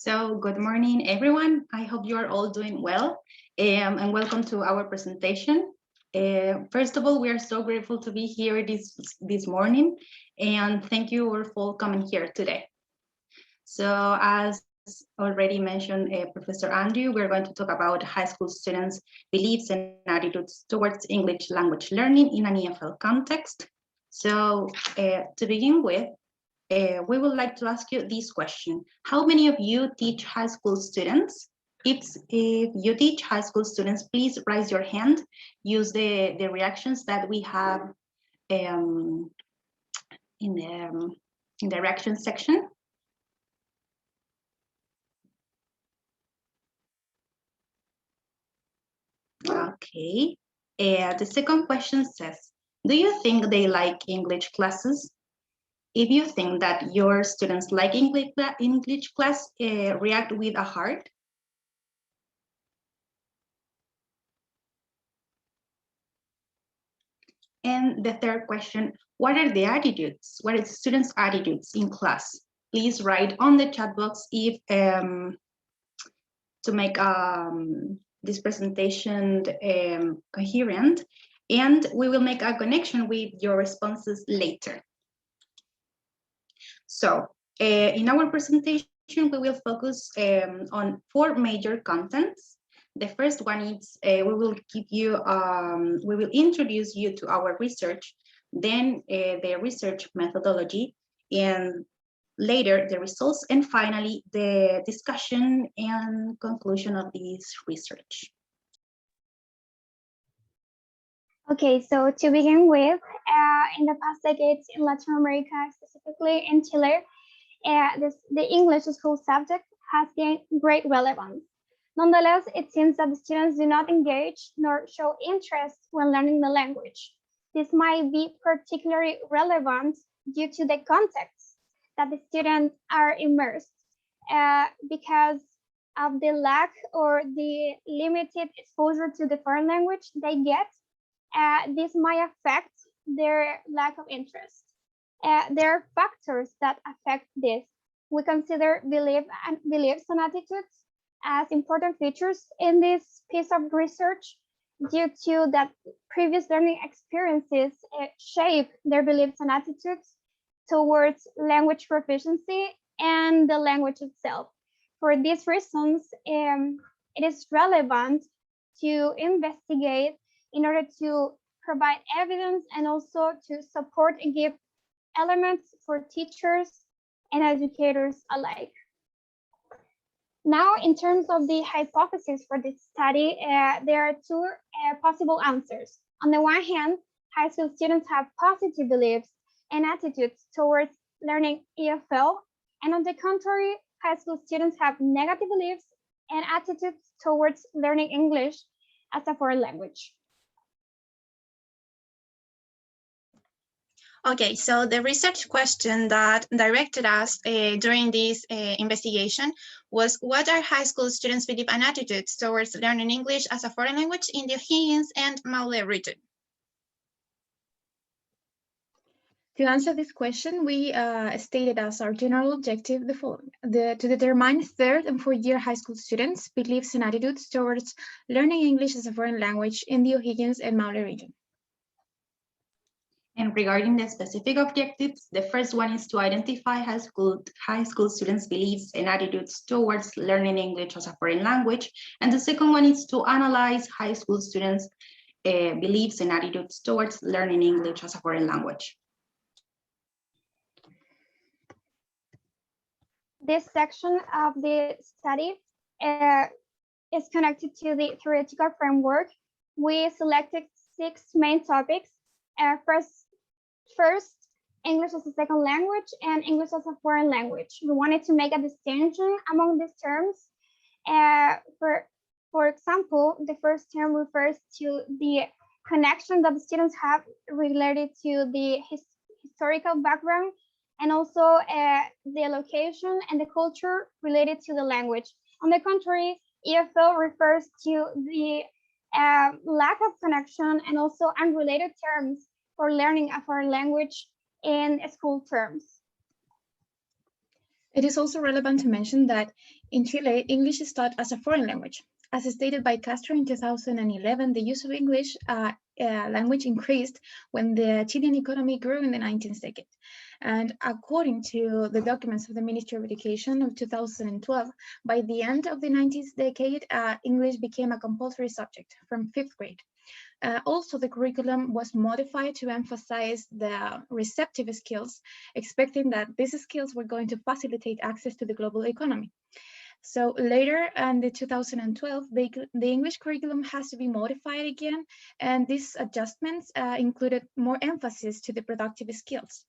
So good morning, everyone. I hope you are all doing well, and welcome to our presentation. First of all, we are so grateful to be here this morning, and thank you all for coming here today. So as already mentioned, Professor Andrew, we're going to talk about high school students' beliefs and attitudes towards English language learning in an EFL context. So to begin with, we would like to ask you this question. How many of you teach high school students? If you teach high school students, please raise your hand. Use the reactions that we have in the reaction section. Okay. The second question says, do you think they like English classes? If you think that your students like English class, react with a heart. And the third question, what are the attitudes? What are the students' attitudes in class? Please write on the chat box if to make this presentation coherent, and we will make a connection with your responses later. So in our presentation, we will focus on 4 major contents. The first one is we will introduce you to our research, then the research methodology, and later the results, and finally the discussion and conclusion of this research. Okay, so to begin with, in the past decades in Latin America, specifically in Chile, the English school subject has gained great relevance. Nonetheless, it seems that the students do not engage nor show interest when learning the language. This might be particularly relevant due to the context that the students are immersed because of the lack or the limited exposure to the foreign language they get. This might affect their lack of interest. There are factors that affect this. We consider beliefs and attitudes as important features in this piece of research due to that previous learning experiences shape their beliefs and attitudes towards language proficiency and the language itself. For these reasons, it is relevant to investigate in order to provide evidence and also to support and give elements for teachers and educators alike. Now, in terms of the hypothesis for this study, there are 2 possible answers. On the one hand, high school students have positive beliefs and attitudes towards learning EFL, and on the contrary, high school students have negative beliefs and attitudes towards learning English as a foreign language. Okay, so the research question that directed us during this investigation was, what are high school students' beliefs and attitudes towards learning English as a foreign language in the O'Higgins and Maule region? To answer this question, we stated as our general objective the following: to determine 3rd and 4th year high school students' beliefs and attitudes towards learning English as a foreign language in the O'Higgins and Maule region. And regarding the specific objectives, the first one is to identify high school students' beliefs and attitudes towards learning English as a foreign language. And the second one is to analyze high school students' beliefs and attitudes towards learning English as a foreign language. This section of the study is connected to the theoretical framework. We selected 6 main topics. First, English as a second language and English as a foreign language. We wanted to make a distinction among these terms. For example, the first term refers to the connection that the students have related to the historical background, and also the location and the culture related to the language. On the contrary, EFL refers to the lack of connection and also unrelated terms for learning a foreign language in school terms. It is also relevant to mention that in Chile, English is taught as a foreign language. As stated by Castro in 2011, the use of English language increased when the Chilean economy grew in the 19th decade. And according to the documents of the Ministry of Education of 2012, by the end of the 19th decade, English became a compulsory subject from 5th grade. Also, the curriculum was modified to emphasize the receptive skills, expecting that these skills were going to facilitate access to the global economy. So later in the 2012, the English curriculum has to be modified again, and these adjustments included more emphasis to the productive skills.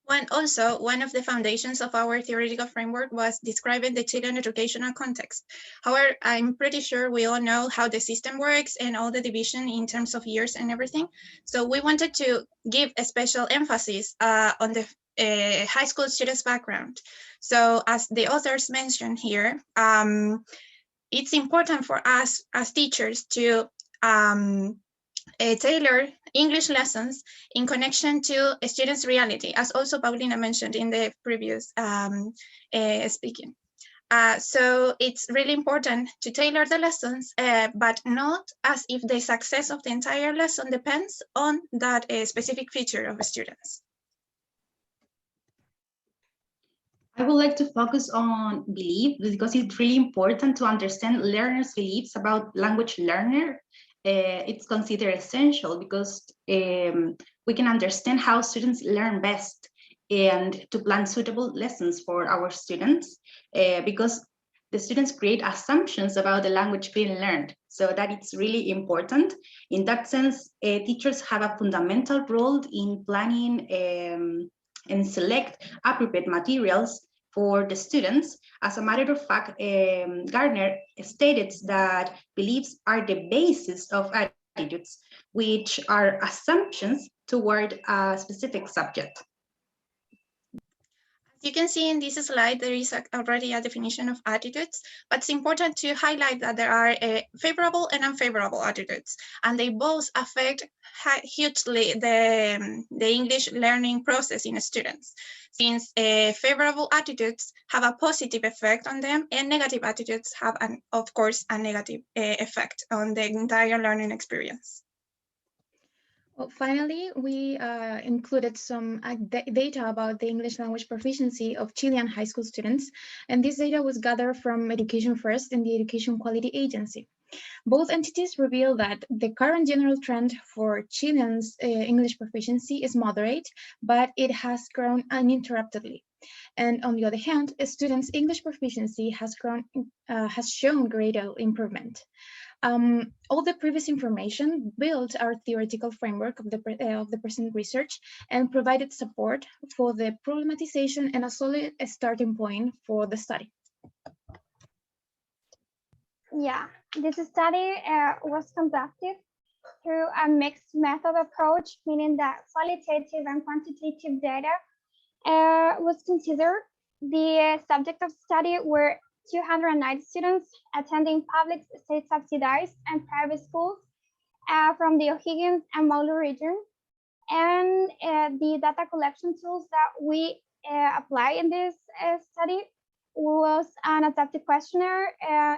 One of the foundations of our theoretical framework was describing the Chilean educational context. However, I'm pretty sure we all know how the system works and all the division in terms of years and everything. So we wanted to give a special emphasis on the high school students' background. So as the authors mentioned here, it's important for us as teachers to tailor English lessons in connection to a student's reality, as also Paulina mentioned in the previous speaking. So it's really important to tailor the lessons, but not as if the success of the entire lesson depends on that specific feature of students. I would like to focus on belief because it's really important to understand learners' beliefs about language learner. It's considered essential because we can understand how students learn best and to plan suitable lessons for our students because the students create assumptions about the language being learned. So that it's really important. In that sense, teachers have a fundamental role in planning and select appropriate materials for the students. As a matter of fact, Gardner stated that beliefs are the basis of attitudes, which are assumptions toward a specific subject. As you can see in this slide, there is already a definition of attitudes, but it's important to highlight that there are favorable and unfavorable attitudes, and they both affect hugely the English learning process in students, since favorable attitudes have a positive effect on them and negative attitudes have, of course, a negative effect on the entire learning experience. Well, finally, we included some data about the English language proficiency of Chilean high school students, and this data was gathered from Education First and the Education Quality Agency. Both entities reveal that the current general trend for Chileans' English proficiency is moderate, but it has grown uninterruptedly. And on the other hand, students' English proficiency has shown greater improvement. All the previous information built our theoretical framework of the present research and provided support for the problematization and a solid starting point for the study. Yeah, this study was conducted through a mixed method approach, meaning that qualitative and quantitative data was considered. The subject of study were 290 students attending public, state-subsidized, and private schools from the O'Higgins and Maule region. And the data collection tools that we apply in this study was an adaptive questionnaire.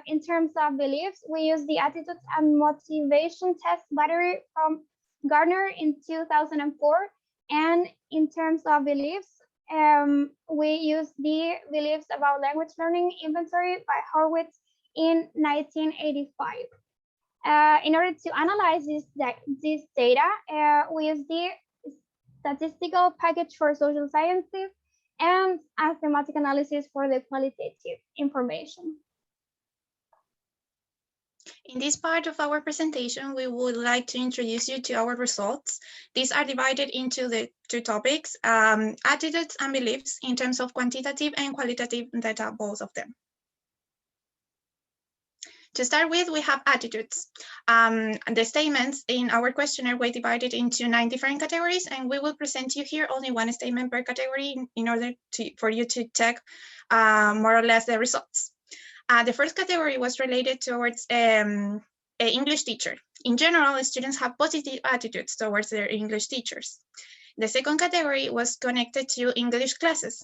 In terms of beliefs, we use the attitudes and motivation test battery from Gardner in 2004. And in terms of beliefs, we use the beliefs about language learning inventory by Horwitz in 1985. In order to analyze this data, we use the statistical package for social sciences and a thematic analysis for the qualitative information. In this part of our presentation, we would like to introduce you to our results. These are divided into the two topics, attitudes and beliefs in terms of quantitative and qualitative data, both of them. To start with, we have attitudes. The statements in our questionnaire were divided into 9 different categories, and we will present you here only one statement per category in order for you to check more or less the results. The first category was related towards an English teacher. In general, students have positive attitudes towards their English teachers. The second category was connected to English classes.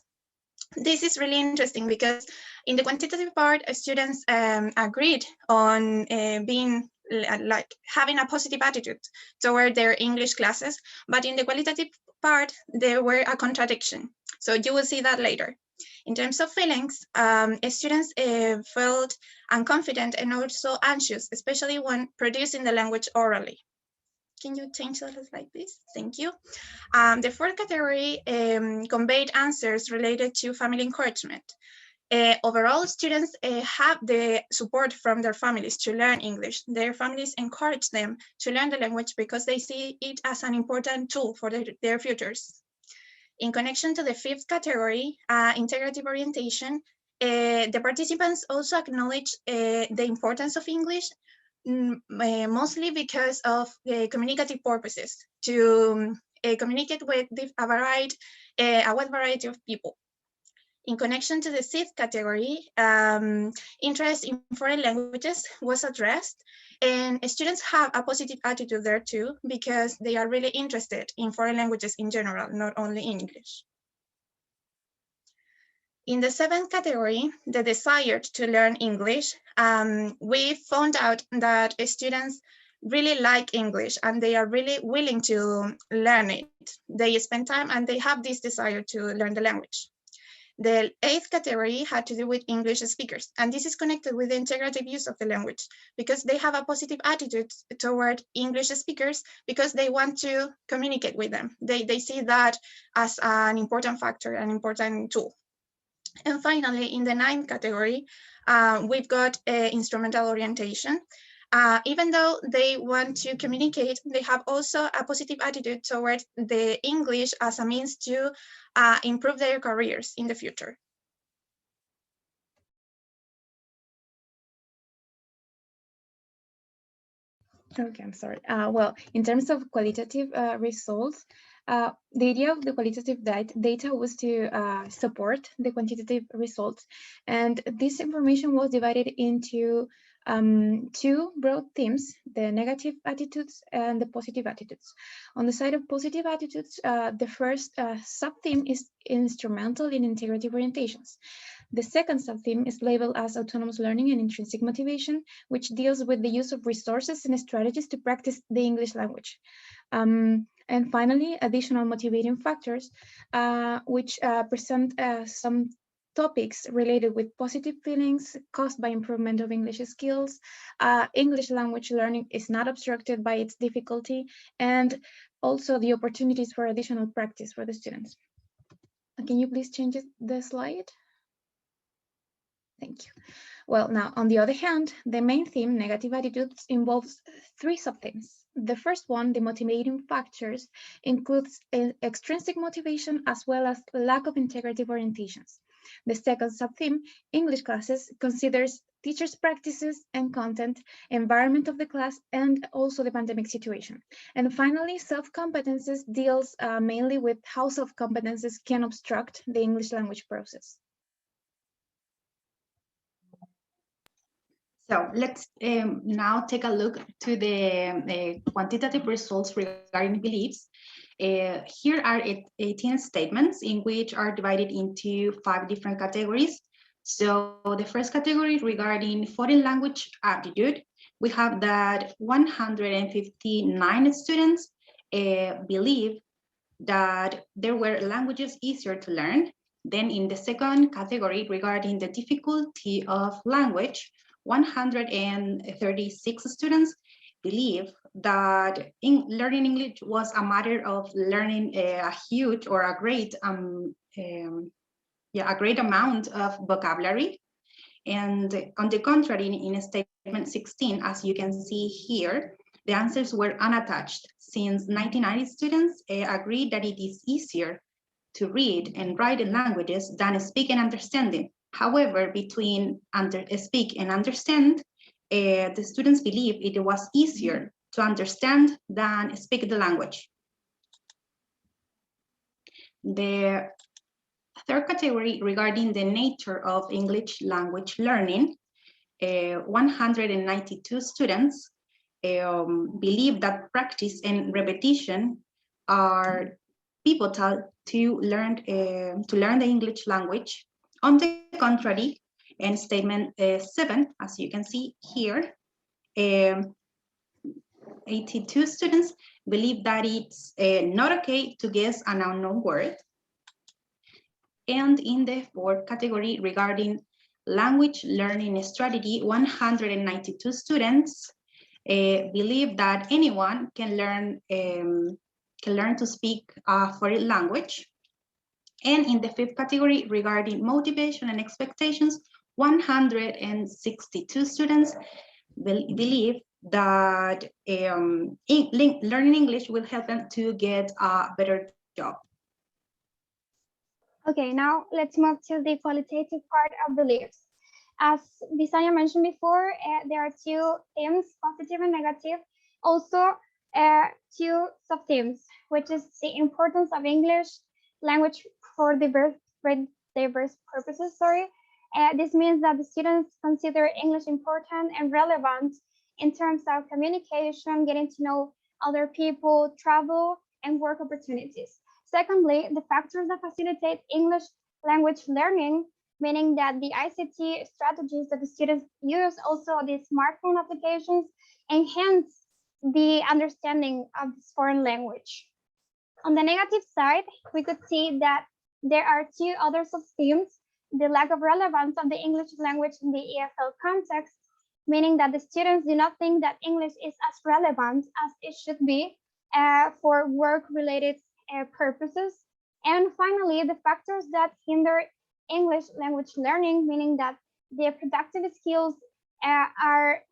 This is really interesting because in the quantitative part, students agreed on being like having a positive attitude toward their English classes, but in the qualitative part, there were a contradiction. So you will see that later. In terms of feelings, students felt unconfident and also anxious, especially when producing the language orally. Can you change the slide, please? Thank you. The fourth category conveyed answers related to family encouragement. Overall, students have the support from their families to learn English. Their families encourage them to learn the language because they see it as an important tool for their futures. In connection to the fifth category, integrative orientation, the participants also acknowledge the importance of English, mostly because of communicative purposes, to communicate with a wide variety of people. In connection to the sixth category, interest in foreign languages was addressed, and students have a positive attitude there too, because they are really interested in foreign languages in general, not only English. In the seventh category, the desire to learn English, we found out that students really like English and they are really willing to learn it. They spend time and they have this desire to learn the language. The eighth category had to do with English speakers, and this is connected with the integrative use of the language because they have a positive attitude toward English speakers because they want to communicate with them. They see that as an important factor, an important tool. And finally, in the ninth category, we've got instrumental orientation. Even though they want to communicate, they have also a positive attitude towards the English as a means to improve their careers in the future. Okay, I'm sorry. Well, in terms of qualitative results, the idea of the qualitative data was to support the quantitative results. And this information was divided into two broad themes, the negative attitudes and the positive attitudes. On the side of positive attitudes, the first sub-theme is instrumental in integrative orientations. The second sub-theme is labeled as autonomous learning and intrinsic motivation, which deals with the use of resources and strategies to practice the English language. And finally, additional motivating factors, which present some topics related with positive feelings caused by improvement of English skills. English language learning is not obstructed by its difficulty, and also the opportunities for additional practice for the students. Can you please change the slide? Thank you. Well, now, on the other hand, the main theme, negative attitudes, involves three sub-themes. The first one, the motivating factors, includes extrinsic motivation as well as lack of integrative orientations. The second sub-theme, English classes, considers teachers' practices and content, environment of the class, and also the pandemic situation. And finally, self-competences deals mainly with how self-competences can obstruct the English language process. So let's now take a look to the quantitative results regarding beliefs. Here are 18 statements in which are divided into 5 different categories. So the first category regarding foreign language aptitude, we have that 159 students believe that there were languages easier to learn. Then in the second category regarding the difficulty of language, 136 students believe that learning English was a matter of learning a huge or a great amount of vocabulary. And on the contrary, in statement 16, as you can see here, the answers were unattached, since 99 students agreed that it is easier to read and write in languages than speak and understanding. However, between speak and understand, the students believe it was easier to understand than speak the language. The third category regarding the nature of English language learning, 192 students believe that practice and repetition are pivotal to learn the English language. On the contrary, in statement 7, as you can see here, 82 students believe that it's not okay to guess an unknown word. And in the fourth category regarding language learning strategy, 192 students believe that anyone can learn to speak a foreign language. And in the fifth category regarding motivation and expectations, 162 students believe that learning English will help them to get a better job. Okay, now let's move to the qualitative part of beliefs. As Visaniha mentioned before, there are two themes, positive and negative. Also, two sub-themes, which is the importance of English language for diverse purposes. This means that the students consider English important and relevant in terms of communication, getting to know other people, travel, and work opportunities. Secondly, the factors that facilitate English language learning, meaning that the ICT strategies that the students use, also the smartphone applications, enhance the understanding of this foreign language. On the negative side, we could see that there are two other sub-themes: the lack of relevance of the English language in the EFL context, meaning that the students do not think that English is as relevant as it should be for work-related purposes. And finally, the factors that hinder English language learning, meaning that the productive skills are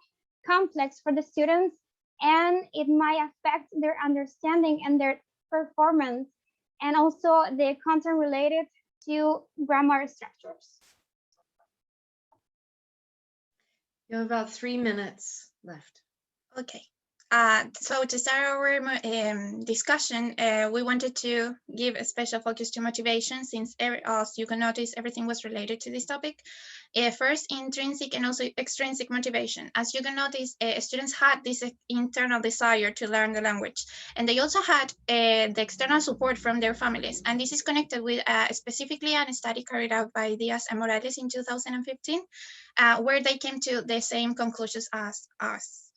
complex for the students, and it might affect their understanding and their performance, and also the content related to grammar structures. You have about 3 minutes left. Okay. So to start our discussion, we wanted to give a special focus to motivation, since as you can notice, everything was related to this topic. First, intrinsic and also extrinsic motivation. As you can notice, students had this internal desire to learn the language, and they also had the external support from their families. And this is connected with specifically a study carried out by Diaz and Morales in 2015, where they came to the same conclusions as us.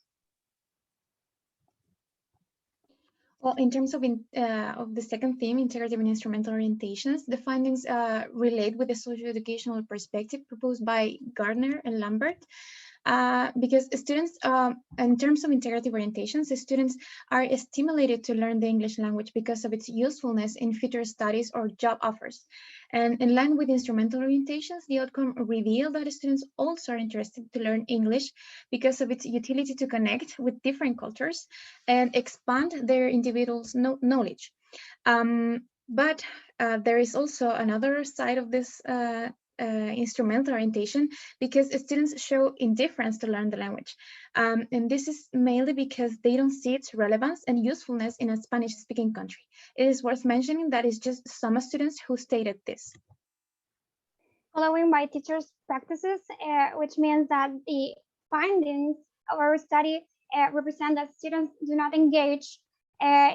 Well, in terms of the second theme, integrative and instrumental orientations, the findings relate with the socio-educational perspective proposed by Gardner and Lambert. Because students, in terms of integrative orientations, the students are stimulated to learn the English language because of its usefulness in future studies or job offers. And in line with instrumental orientations, the outcome revealed that students also are interested to learn English because of its utility to connect with different cultures and expand their individual's knowledge. But there is also another side of this instrumental orientation, because students show indifference to learn the language. And this is mainly because they don't see its relevance and usefulness in a Spanish-speaking country. It is worth mentioning that it's just some students who stated this. Following by teachers' practices, which means that the findings of our study represent that students do not engage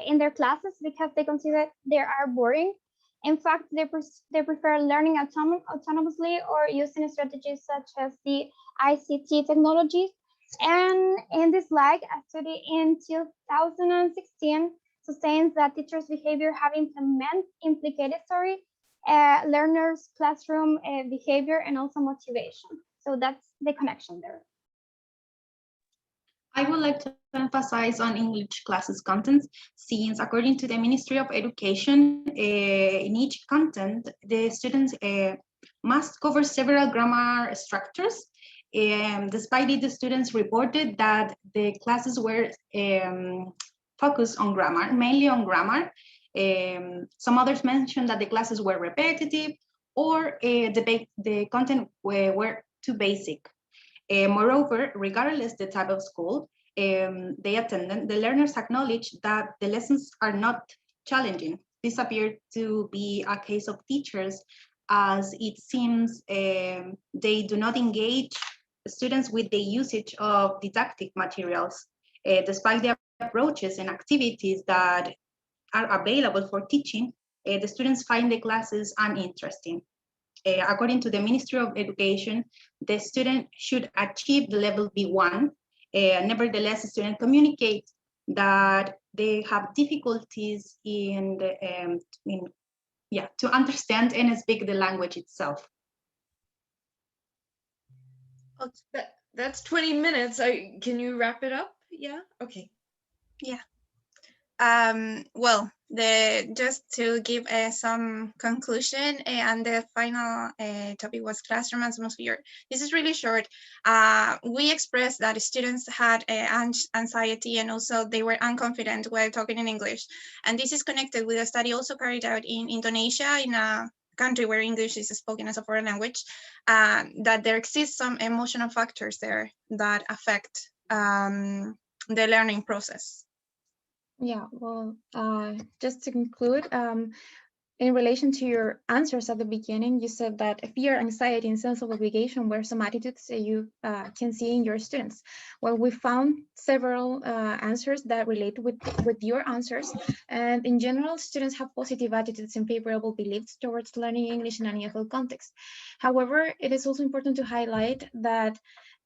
in their classes because they consider they are boring. In fact, they prefer learning autonomously or using strategies such as the ICT technologies. And in this light, a study in 2016 sustains that teachers' behavior have implicated learners' classroom behavior and also motivation. So that's the connection there. I would like to emphasize on English classes contents, since according to the Ministry of Education, in each content, the students must cover several grammar structures. Despite it, the students reported that the classes were focused on grammar, mainly on grammar. Some others mentioned that the classes were repetitive, or the content were too basic. Moreover, regardless the type of school they attended, the learners acknowledged that the lessons are not challenging. This appeared to be a case of teachers, as it seems they do not engage students with the usage of didactic materials, despite the approaches and activities that are available for teaching. the students find the classes uninteresting. According to the Ministry of Education, the student should achieve the level B1. Nevertheless, the student communicate that they have difficulties to understand and speak the language itself. That's 20 minutes. Can you wrap it up? Yeah, okay. Well, just to give some conclusion, and the final topic was classroom atmosphere. This is really short. We expressed that students had anxiety, and also they were unconfident while talking in English. And this is connected with a study also carried out in Indonesia, in a country where English is spoken as a foreign language, that there exists some emotional factors there that affect the learning process. Yeah, well, just to conclude, in relation to your answers at the beginning, you said that fear, anxiety, and sense of obligation were some attitudes that you can see in your students. Well, we found several answers that relate with your answers. And in general, students have positive attitudes and favorable beliefs towards learning English in an EFL context. However, it is also important to highlight that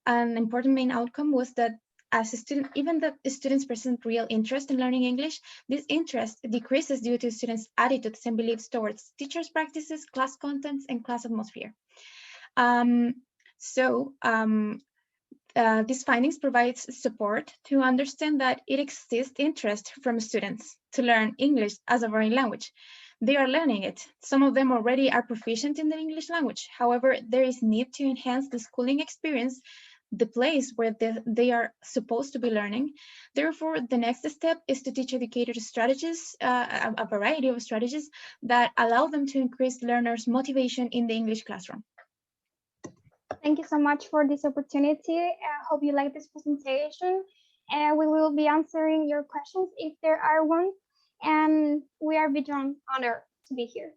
an important main outcome was that as a student, even that students present real interest in learning English, this interest decreases due to students' attitudes and beliefs towards teachers' practices, class contents, and class atmosphere. These findings provide support to understand that it exists interest from students to learn English as a foreign language. They are learning it. Some of them already are proficient in the English language. However, there is need to enhance the schooling experience, the place where they are supposed to be learning. Therefore, the next step is to teach educators strategies, a variety of strategies that allow them to increase learners' motivation in the English classroom. Thank you so much for this opportunity. I hope you like this presentation. We will be answering your questions if there are one. And we are beyond honored to be here.